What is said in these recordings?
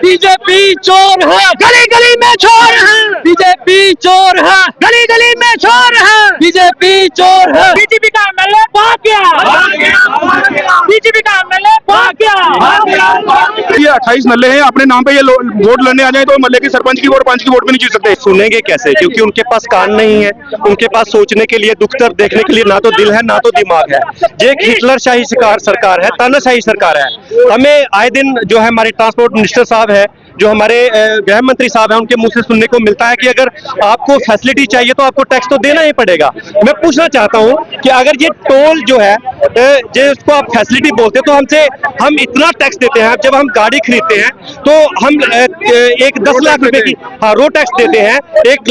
BJP चोर है, गली गली में चोर है। बीजेपी चोर है, गली गली में चोर है। बीजेपी चोर है। बीजेपी का एमएलए भाग गया। बीजेपी का एमएलए भाग गया। ये 28 नल्ले हैं, अपने नाम पे ये वोट लड़ने आ जाए तो मल्ले की सरपंच की वोट, पंच की वोट भी नहीं जीत सकते। सुनेंगे कैसे, क्योंकि उनके पास कान नहीं है, उनके पास सोचने के लिए, दुख दर्द देखने के लिए ना तो दिल है ना तो दिमाग है। ये एक हिटलरशाही सरकार है, तानाशाही सरकार है। हमें आए दिन जो है हमारे ट्रांसपोर्ट मिनिस्टर साहब है, जो हमारे गृह मंत्री साहब हैं, उनके मुंह से सुनने को मिलता है कि अगर आपको फैसिलिटी चाहिए तो आपको टैक्स तो देना ही पड़ेगा। मैं पूछना चाहता हूं कि अगर ये टोल जो है जिसको आप फैसिलिटी बोलते हैं, तो हम इतना टैक्स देते हैं, जब हम गाड़ी खरीदते हैं तो हम एक 10 लाख रुपए की रोड टैक्स देते हैं, एक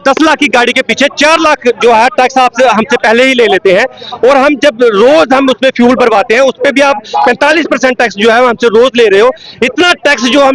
10 लाख की गाड़ी के पीछे 4 लाख जो है टैक्स आपसे हमसे पहले ही ले लेते हैं। और हम जब रोज हम उसमें फ्यूल भरवाते हैं, उस पर भी आप 45% टैक्स जो है हमसे रोज ले रहे हो। इतना टैक्स जो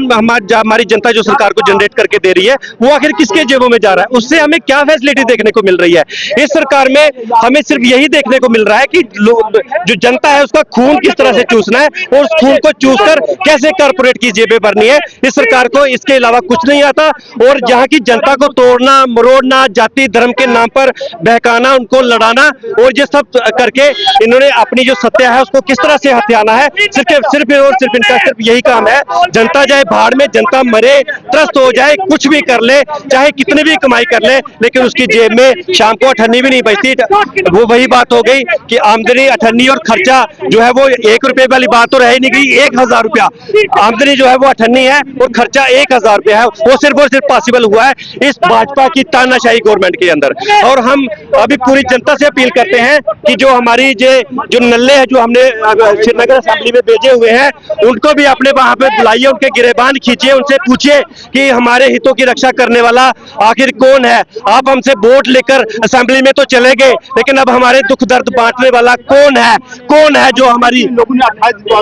हमारी जनता जो सरकार को जनरेट करके दे रही है, वो आखिर किसके जेबों में जा रहा है? उससे हमें क्या फैसिलिटी देखने को मिल रही है? इस सरकार में हमें सिर्फ यही देखने को मिल रहा है कि जो जनता है उसका खून किस तरह से चूसना है, और उस खून को चूस कर कैसे कारपोरेट की जेबें भरनी है। इस सरकार को इसके अलावा कुछ नहीं आता। और जहां की जनता को तोड़ना मरोड़ना, जाति धर्म के नाम पर बहकाना, उनको लड़ाना, और ये सब करके इन्होंने अपनी जो सत्ता है उसको किस तरह से हथियाना है, सिर्फ और सिर्फ इनका सिर्फ यही काम है। जनता जाए भाड़ में, जनता मरे, त्रस्त हो जाए, कुछ भी कर ले, चाहे कितनी भी कमाई कर ले, लेकिन उसकी जेब में शाम को अठन्नी भी नहीं बचती। वो वही बात हो गई कि आमदनी अठन्नी और खर्चा जो है वो 1 रुपए वाली बात तो रह ही नहीं गई। 1000 रुपया आमदनी जो है वो अठन्नी है और खर्चा 1000 रुपया है। वो सिर्फ पॉसिबल हुआ है इस भाजपा की तानाशाही गवर्नमेंट के अंदर। और हम अभी पूरी जनता से अपील करते हैं कि जो हमारी जो नल्ले हैं जो हमने श्रीनगर असेंबली में भेजे हुए हैं, उनको भी अपने वहां पे बुलाइए, उनके गिरेबान खींचिए, उनसे पूछिए कि हमारे हितों की रक्षा करने वाला आखिर कौन है। आप हमसे वोट लेकर असेंबली में तो चले गए, लेकिन अब हमारे दुख दर्द बांटने वाला कौन है? कौन है जो हमारी,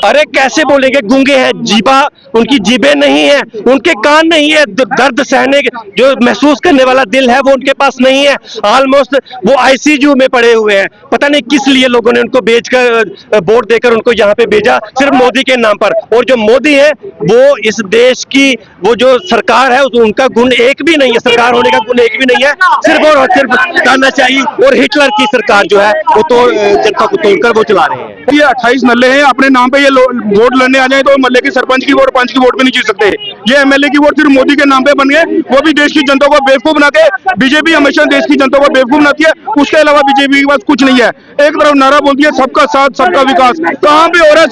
अरे कैसे बोलेंगे? गूंगे हैं, जीबा उनकी जीबें नहीं है, उनके कान नहीं है, दर्द सहने जो महसूस करने वाला दिल है वो उनके पास नहीं है। ऑलमोस्ट वो आईसीयू में पड़े हुए हैं। पता नहीं किस लिए लोगों ने उनको बेचकर, वोट देकर उनको यहाँ पे भेजा, सिर्फ मोदी के नाम पर। और जो मोदी है वो इस देश की वो जो सरकार है उनका गुण एक भी नहीं है, सरकार होने का गुण एक भी नहीं है। सिर्फ और सिर्फ तानाशाही और हिटलर की सरकार जो है वो तो जनता को तोड़कर वो चला रहे हैं। ये 28 नल्ले हैं, अपने नाम पे ये वोट लड़ने आ जाए तो मल्ले की सरपंच की वोट, पंच की वोट भी नहीं जीत सकते। ये एमएलए की वोट सिर्फ मोदी के नाम पे बन गए, वो भी देश की जनता को बेवकूफ बना के। बीजेपी हमेशा देश की जनता को बेवकूफ बनाती है, उसके अलावा बीजेपी के पास कुछ नहीं है। एक तरफ नारा बोलती है सबका साथ सबका विकास, कहाँ पे हो रहा है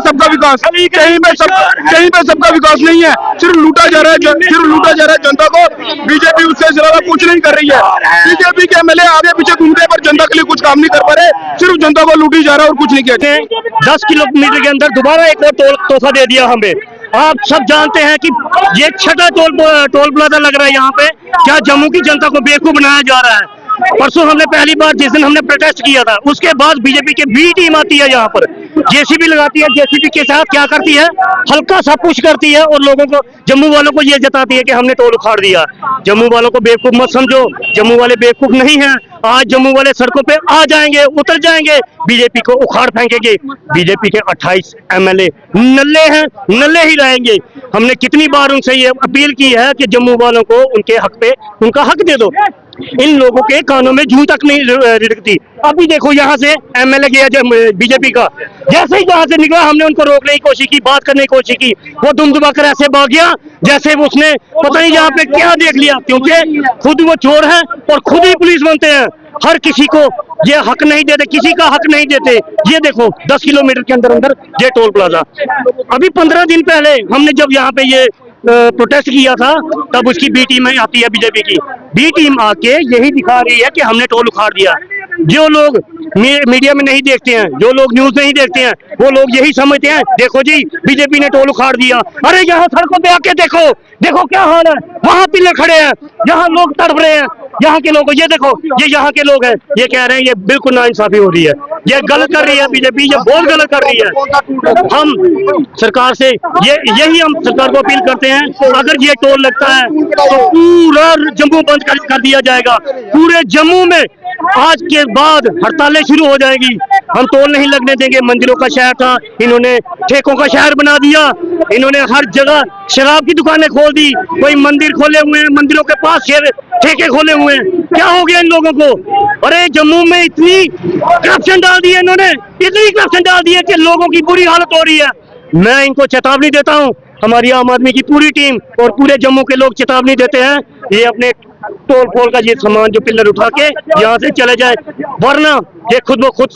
सबका विकास? कहीं पे सबका विकास नहीं है, सिर्फ लूटा जा रहा है जनता को। बीजेपी उससे ज्यादा कुछ नहीं कर रही है। बीजेपी के एमएलए आगे पीछे घूमते पर जनता के लिए कुछ काम नहीं कर पा रहे, सिर्फ जनता को लूटी जा रहा है और कुछ नहीं किया। 10 किलोमीटर के अंदर दोबारा एक और तोहफा दे दिया हमें। आप सब जानते हैं कि ये छठा टोल प्लाजा लग रहा है यहाँ पे। क्या जम्मू की जनता को बेवकूफ बनाया जा रहा है? परसों हमने पहली बार जिस दिन हमने प्रोटेस्ट किया था, उसके बाद बीजेपी के बी टीम आती है यहाँ पर, जेसीबी लगाती है। जेसीबी के साथ क्या करती है? हल्का सा पुश करती है और लोगों को, जम्मू वालों को ये जताती है कि हमने टोल उखाड़ दिया। जम्मू वालों को बेवकूफ मत समझो, जम्मू वाले बेवकूफ नहीं हैं। आज जम्मू वाले सड़कों पे आ जाएंगे, उतर जाएंगे, बीजेपी को उखाड़ फेंकेंगे। बीजेपी के 28 एमएलए नल्ले हैं, नल्ले ही रहेंगे। हमने कितनी बार उनसे ये अपील की है कि जम्मू वालों को उनके हक पे उनका हक दे दो। इन लोगों के कानों में जूं तक नहीं रिड़कती। अभी देखो यहाँ से एमएलए गया बीजेपी का, जैसे ही यहाँ से निकला हमने उनको रोकने की कोशिश की, बात करने की कोशिश की, वो दुमदुमा कर ऐसे भाग गया जैसे उसने पता नहीं यहाँ पे क्या देख लिया। क्योंकि खुद वो चोर है और खुद ही पुलिस बनते हैं। हर किसी को ये हक नहीं देते, किसी का हक नहीं देते। ये देखो 10 किलोमीटर के अंदर ये टोल प्लाजा। अभी 15 दिन पहले हमने जब यहाँ पे ये प्रोटेस्ट किया था, तब उसकी बी टीम आती है, बीजेपी की बी टीम आके यही दिखा रही है कि हमने टोल उखाड़ दिया। जो लोग मीडिया में नहीं देखते हैं, जो लोग न्यूज नहीं देखते हैं, वो लोग यही समझते हैं देखो जी बीजेपी ने टोल उखाड़ दिया। अरे यहाँ सड़कों पे आके देखो, देखो क्या हाल है। वहां पिलर खड़े हैं, यहाँ लोग तड़प रहे हैं, यहाँ के लोग, ये देखो, ये यहाँ के लोग हैं, ये कह रहे हैं ये बिल्कुल नाइंसाफी हो रही है, ये गलत कर रही है बीजेपी, ये बहुत गलत कर रही है। हम सरकार से यही हम सरकार को अपील करते हैं, अगर ये टोल लगता है तो पूरा जम्मू बंद कर दिया जाएगा। पूरे जम्मू में आज के बाद हड़तालें शुरू हो जाएगी। हम तोल नहीं लगने देंगे। मंदिरों का शहर था, इन्होंने ठेकों का शहर बना दिया। इन्होंने हर जगह शराब की दुकानें खोल दी, कोई मंदिर खोले हुए हैं, मंदिरों के पास ठेके खोले हुए हैं। क्या हो गया इन लोगों को? अरे जम्मू में इतनी करप्शन डाल दी है इन्होंने, इतनी करप्शन डाल दी है कि लोगों की बुरी हालत हो रही है। मैं इनको चेतावनी देता हूं, हमारी आम आदमी की पूरी टीम और पूरे जम्मू के लोग चेतावनी देते हैं, ये अपने तोल फोल का ये सामान जो पिलर उठा के यहाँ से चले जाए, वरना ये खुद ब खुद